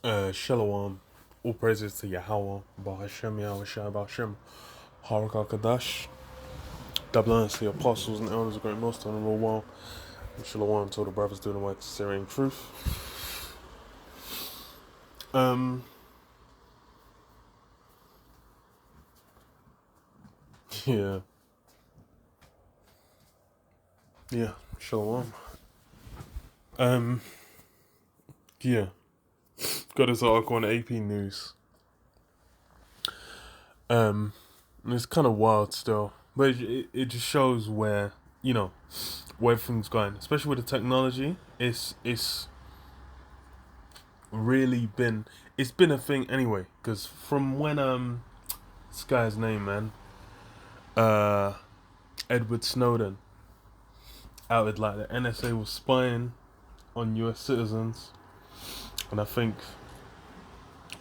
Shalom. All praises to Yahweh, Bahashem Yahweh Shai Bahashem, Harakakadash. Double honors to the apostles and elders of Great Millstone and Roll Wall. And Shalom to the brothers doing the work of Syrian truth. Um, yeah, yeah, Shalom. Um, yeah, got this article on AP News. And it's kind of wild still, but it just shows where, where everything's going, especially with the technology. It's really been it's been a thing anyway, because from when this guy's name, man, uh Edward Snowden outed like the NSA was spying on US citizens, and I think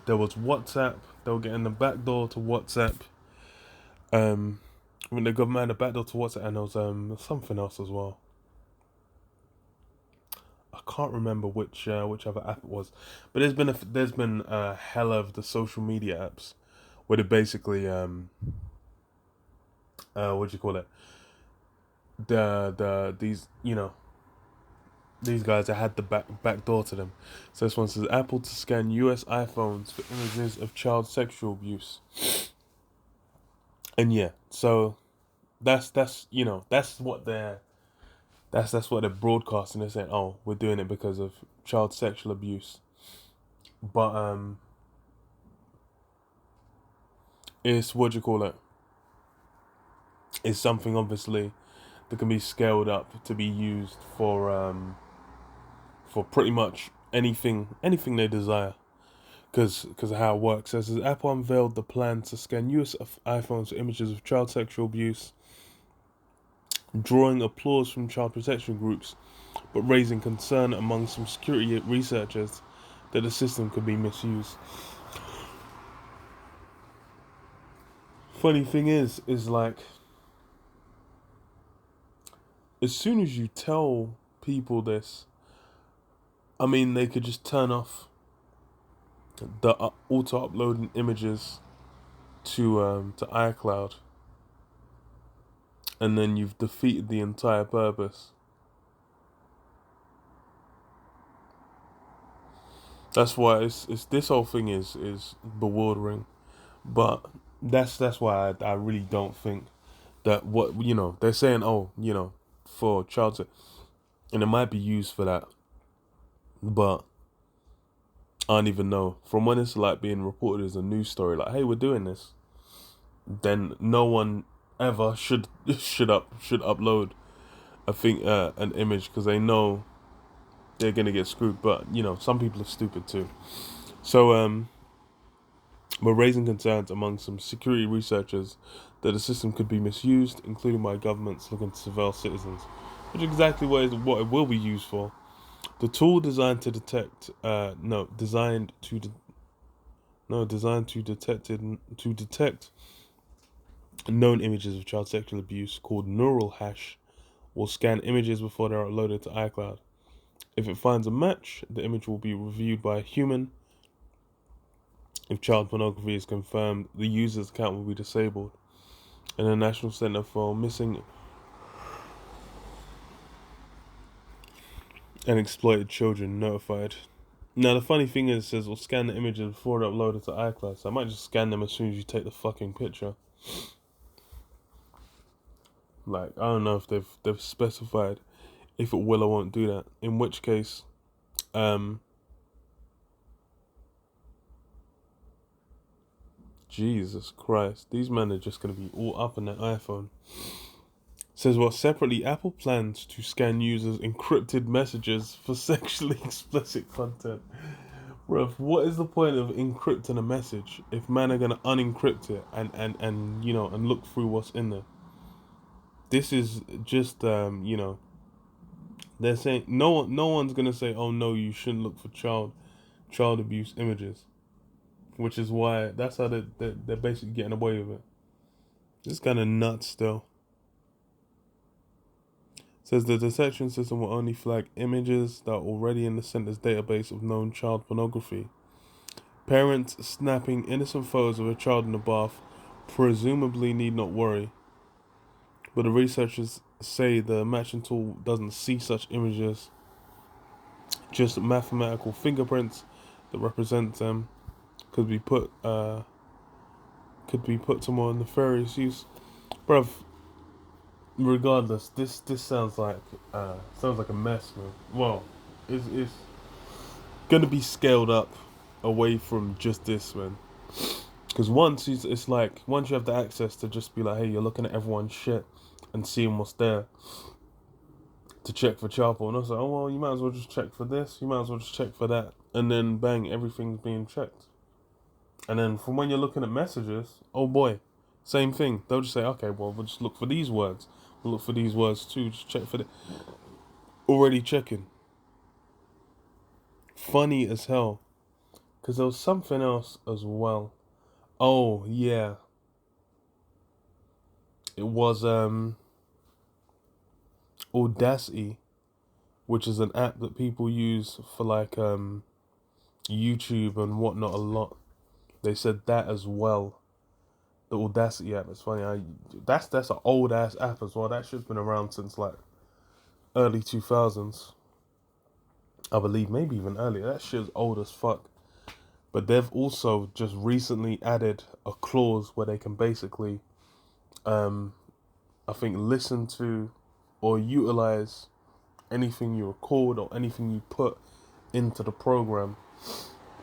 there was WhatsApp. They were getting the backdoor to WhatsApp. When the government had a backdoor to WhatsApp, and there was something else as well. I can't remember which other app it was, but there's been a hell of the social media apps where they basically what do you call it, these guys that had the back door to them. So this one says Apple to scan US iPhones for images of child sexual abuse. And yeah, so that's what they're broadcasting. They're saying, oh, we're doing it because of child sexual abuse. But it's what do you call it? It's something obviously that can be scaled up to be used for pretty much anything they desire. Because of how it works. As Apple unveiled the plan to scan US iPhones for images of child sexual abuse, drawing applause from child protection groups, but raising concern among some security researchers that the system could be misused. Funny thing is like, as soon as you tell people this, I mean, they could just turn off the auto uploading images to iCloud, and then you've defeated the entire purpose. That's why it's this whole thing is bewildering, but that's why I really don't think that what they're saying. Oh, for child and it might be used for that, but I don't even know. From when it's like being reported as a news story, like, hey, we're doing this, then no one ever should upload an image, because they know they're gonna get screwed. But some people are stupid too. So we're raising concerns among some security researchers that the system could be misused, including by governments looking to surveil citizens, which is exactly what it will be used for. The tool designed to detect, designed to detect known images of child sexual abuse, called Neural Hash, will scan images before they're uploaded to iCloud. If it finds a match, the image will be reviewed by a human. If child pornography is confirmed, the user's account will be disabled, and the National Center for Missing and Exploited Children notified. Now, the funny thing is, it says we'll scan the images before they're uploaded to iCloud, so I might just scan them as soon as you take the fucking picture. Like, I don't know if they've specified if it will or won't do that. In which case, Jesus Christ, these men are just gonna be all up on their iPhone. Says, well, separately, Apple plans to scan users' encrypted messages for sexually explicit content. Bruv, what is the point of encrypting a message if man are gonna unencrypt it and look through what's in there? This is just they're saying no one's gonna say, oh no, you shouldn't look for child abuse images, which is why that's how they're basically getting away with it. It's kind of nuts still. Says the detection system will only flag images that are already in the center's database of known child pornography. Parents snapping innocent photos of a child in a bath presumably need not worry, but the researchers say the matching tool doesn't see such images, just mathematical fingerprints that represent them could be put to more nefarious use. Bruv, regardless, this sounds like a mess, man. Well, it's gonna be scaled up away from just this, man. Because it's like once you have the access to just be like, hey, you're looking at everyone's shit and seeing what's there to check for child porn. And I was like, oh well, you might as well just check for this. You might as well just check for that, and then bang, everything's being checked. And then from when you're looking at messages, oh boy, same thing. They'll just say, okay, well, we'll just look for these words. We'll look for these words too. Just check for the already checking. Funny as hell. Because there was something else as well. Oh, yeah. It was Audacity, which is an app that people use for like YouTube and whatnot a lot. They said that as well. The Audacity app. It's funny. That's an old ass app as well. That shit's been around since like early 2000s. I believe maybe even earlier. That shit's old as fuck. But they've also just recently added a clause where they can basically, I think, listen to or utilize anything you record or anything you put into the program.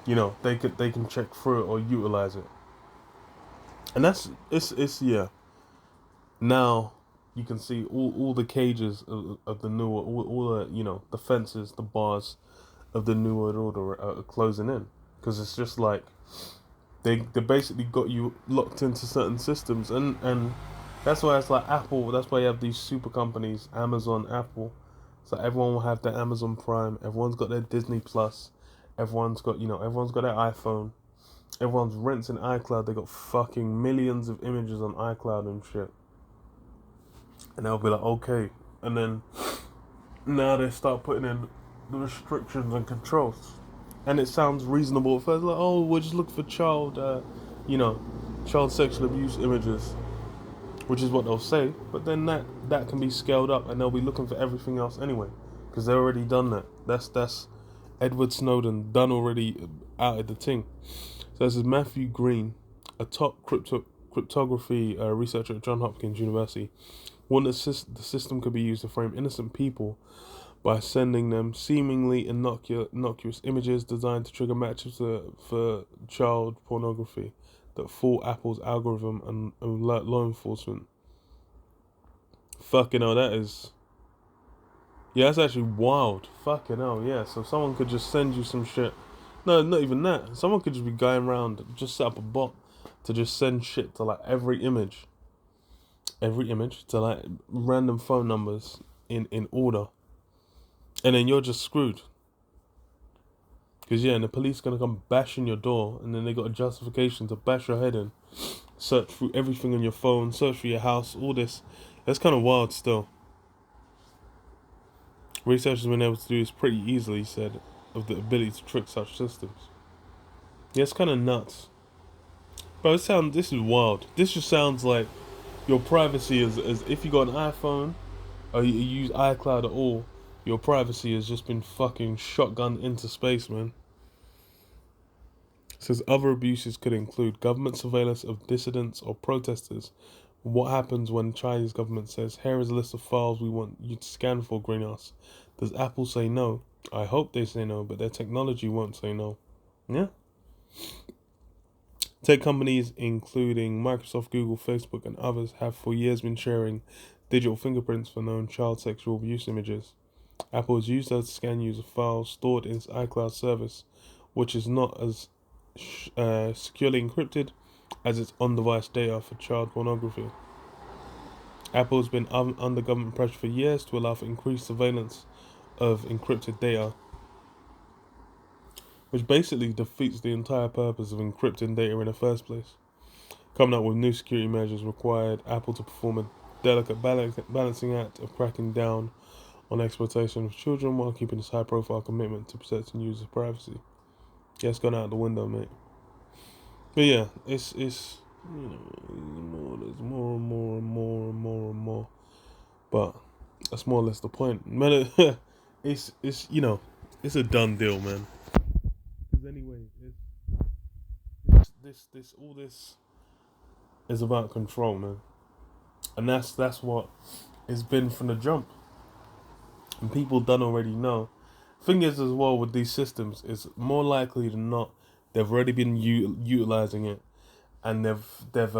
You know, they can check through it or utilize it. And it's yeah. Now you can see all the cages of the newer, all the, you know, the fences, the bars of the New World Order are closing in. Because it's just like they basically got you locked into certain systems, and that's why it's like Apple. That's why you have these super companies, Amazon, Apple. So everyone will have their Amazon Prime. Everyone's got their Disney Plus. Everyone's got their iPhone. Everyone's renting iCloud. They got fucking millions of images on iCloud and shit. And they'll be like, okay. And then now they start putting in the restrictions and controls. And it sounds reasonable at first, like, oh, we'll just look for child sexual abuse images, which is what they'll say. But then that can be scaled up, and they'll be looking for everything else anyway, because they've already done that. That's Edward Snowden done already out of the thing. So this is Matthew Green, a top cryptography researcher at Johns Hopkins University. One the system could be used to frame innocent people by sending them seemingly innocuous images designed to trigger matches for child pornography that fool Apple's algorithm and alert law enforcement. Fucking hell, that is... Yeah, that's actually wild. Fucking hell, yeah. So someone could just send you some shit. No, not even that. Someone could just be going around, just set up a bot to just send shit to like every image to like random phone numbers in order. And then you're just screwed. Because, yeah, and the police going to come bashing your door, and then they got a justification to bash your head in. Search through everything on your phone, search for your house, all this. That's kind of wild still. Researchers have been able to do this pretty easily, he said, of the ability to trick such systems. Yeah, it's kind of nuts. Bro, this is wild. This just sounds like your privacy is if you got an iPhone, or you use iCloud at all, your privacy has just been fucking shotgunned into space, man. It says other abuses could include government surveillance of dissidents or protesters. What happens when Chinese government says, here is a list of files we want you to scan for, Greenhouse? Does Apple say no? I hope they say no, but their technology won't say no. Yeah. Tech companies, including Microsoft, Google, Facebook, and others, have for years been sharing digital fingerprints for known child sexual abuse images. Apple has used those to scan user files stored in its iCloud service, which is not as securely encrypted as its on-device data for child pornography. Apple has been under government pressure for years to allow for increased surveillance of encrypted data, which basically defeats the entire purpose of encrypting data in the first place. Coming up with new security measures required Apple to perform a delicate balancing act of cracking down on exploitation of children while keeping its high-profile commitment to protecting users' privacy. Yeah, it's gone out the window, mate. But yeah, it's you know there's more and more and more and more and more. But that's more or less the point. Man, it's it's a done deal, man. Because anyway, this all this is about control, man, and that's what it's been from the jump, and people don't already know. Thing is, as well with these systems, is more likely than not they've already been utilizing it, and they've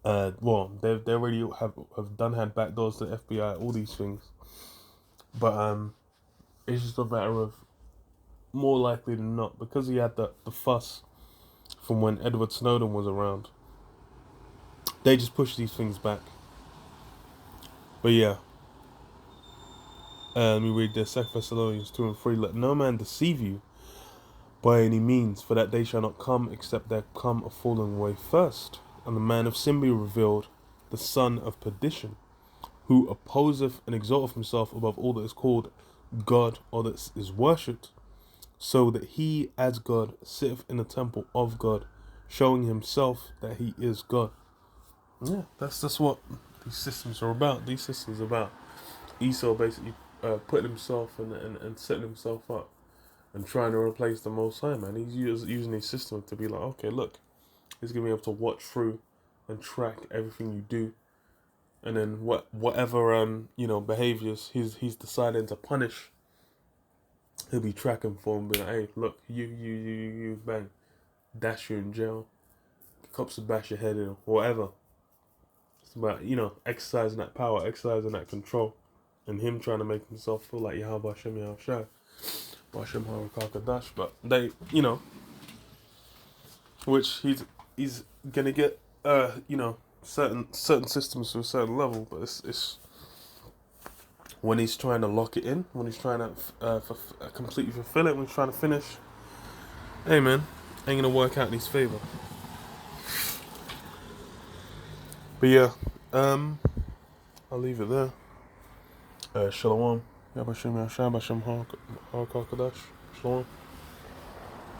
well they already have done had backdoors to the FBI, all these things, but it's just a matter of more likely than not because he had the fuss from when Edward Snowden was around. They just push these things back. But yeah, let me read this. 2 Thessalonians 2 and 3. Let no man deceive you by any means, for that day shall not come except there come a falling away first, and the man of sin be revealed, the son of perdition, who opposeth and exalteth himself above all that is called God or that is worshipped, so that he as God sitteth in the temple of God, showing himself that he is God. Yeah, that's what these systems are about. These systems are about Esau basically putting himself and setting himself up and trying to replace the Most High, man. He's using these systems to be like, okay, look, he's gonna be able to watch through and track everything you do, and then whatever behaviors he's deciding to punish, he'll be tracking for him, be like, hey, look, you, bang, dash you in jail, cops will bash your head in, whatever. It's about exercising that power, exercising that control, and him trying to make himself feel like Yahweh Hashem Yahushua, Hashem Harakakadash. But they, which he's gonna get certain systems to a certain level, but it's when he's trying to lock it in, when he's trying to completely fulfill it, when he's trying to finish. Hey man, ain't gonna work out in his favor. But yeah, I'll leave it there. Shalom. Yabashim Yashab Hashem Harakakadash. Shalom.